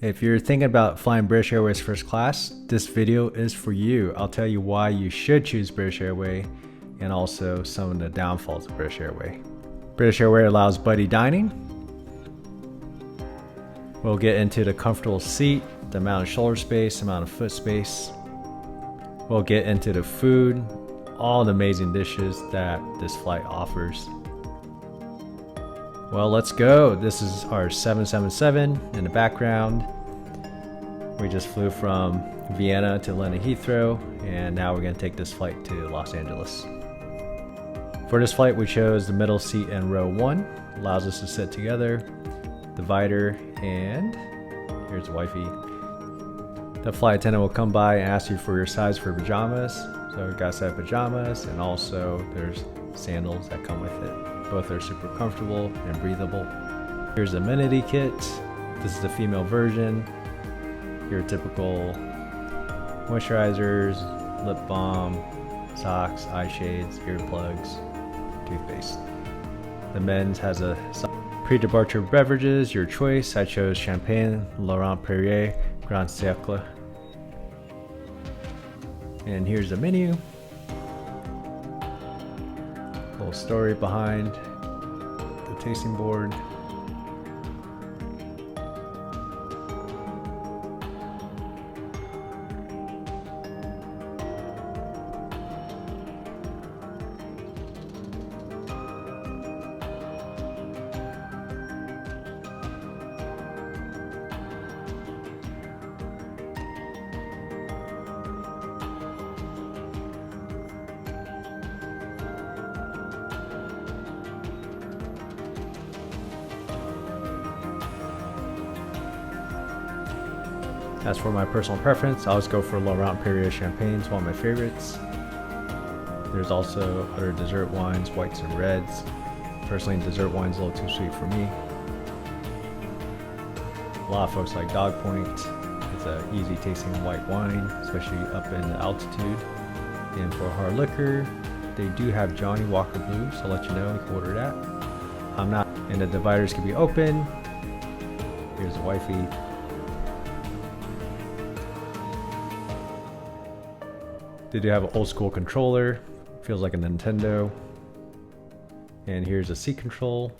If you're thinking about flying British Airways first class, this video is for you. I'll tell you why you should choose British Airways and also some of the downfalls of British Airways. British Airways allows buddy dining. We'll get into the comfortable seat, the amount of shoulder space, amount of foot space. We'll get into the food, all the amazing dishes that this flight offers. Well, let's go. This is our 777 in the background. We just flew from Vienna to London Heathrow, and now we're going to take this flight to Los Angeles. For this flight, we chose the middle seat in row 1. Allows us to sit together, divider, and here's the wifey. The flight attendant will come by and ask you for your size for pajamas. So we got a set of pajamas, and also there's sandals that come with it. Both are super comfortable and breathable. Here's the amenity kit. This is the female version. Your typical moisturizers, lip balm, socks, eye shades, earplugs, toothpaste. The men's has a pre-departure beverages, your choice. I chose champagne, Laurent Perrier, Grand Cercle. And here's the menu. Little story behind the tasting board. As for my personal preference, I always go for Laurent Perrier champagne. It's one of my favorites. There's also other dessert wines, whites and reds. Personally, dessert wine's a little too sweet for me. A lot of folks like Dog Point. It's an easy tasting white wine, especially up in the altitude. And for hard liquor, they do have Johnny Walker Blue, so I'll let you know, you can order that. I'm not, and the dividers can be open. Here's the wifey. They do have an old school controller, feels like a Nintendo. And here's a seat control.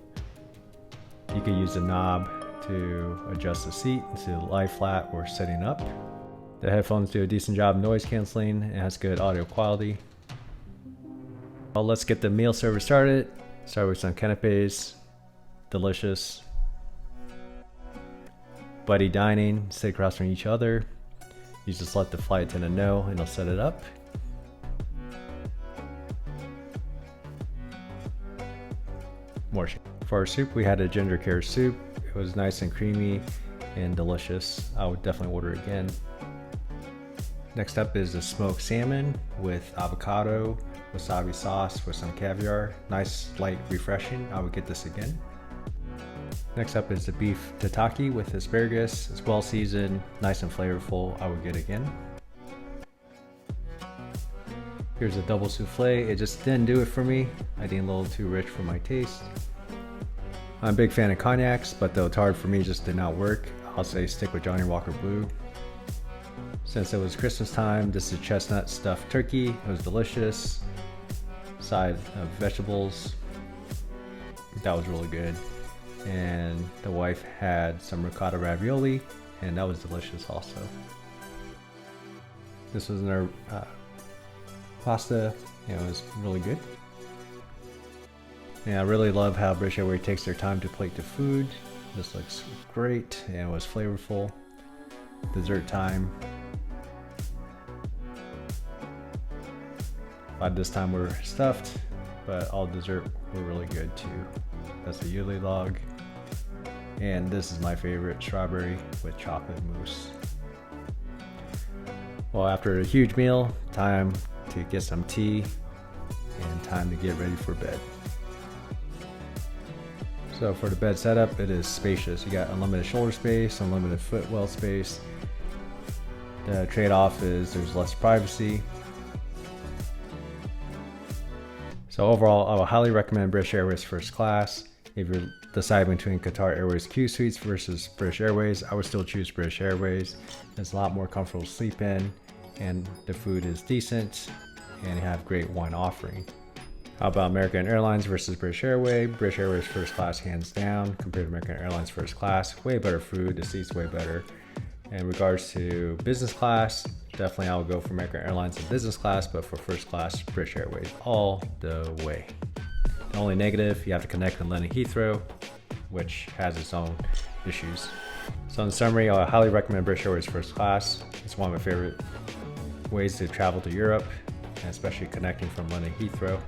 You can use the knob to adjust the seat to lie flat or sitting up. The headphones do a decent job of noise canceling and has good audio quality. Well, let's get the meal service started. Start with some canapes, delicious. Buddy dining, sit across from each other. You just let the flight attendant know and they'll set it up. More. For our soup, we had a ginger carrot soup. It was nice and creamy and delicious. I would definitely order it again. Next up is the smoked salmon with avocado, wasabi sauce with some caviar. Nice, light, refreshing. I would get this again. Next up is the beef tataki with asparagus. It's well seasoned, nice and flavorful. I would get again. Here's a double souffle. It just didn't do it for me. I think a little too rich for my taste. I'm a big fan of cognacs, but the Otard for me just did not work. I'll say stick with Johnny Walker Blue. Since it was Christmas time, this is chestnut stuffed turkey. It was delicious. Side of vegetables. That was really good. And the wife had some ricotta ravioli, and that was delicious also. This was in our pasta. It was really good. And I really love how British Airways takes their time to plate the food. This looks great and it was flavorful. Dessert time. By this time we're stuffed, but all dessert were really good too. That's the yuli log. And this is my favorite, strawberry with chocolate mousse. Well, after a huge meal, time to get some tea and time to get ready for bed. So for the bed setup, it is spacious. You got unlimited shoulder space, unlimited footwell space. The trade-off is there's less privacy. So overall, I would highly recommend British Airways first class. If you're deciding between Qatar Airways Q Suites versus British Airways, I would still choose British Airways. It's a lot more comfortable to sleep in, and the food is decent, and you have great wine offering. How about American Airlines versus British Airways? British Airways first class hands down compared to American Airlines first class. Way better food, the seats way better. In regards to business class, definitely I would go for American Airlines in business class, but for first class, British Airways all the way. The only negative, you have to connect in London Heathrow, which has its own issues. So in summary, I highly recommend British Airways first class. It's one of my favorite ways to travel to Europe, and especially connecting from London Heathrow.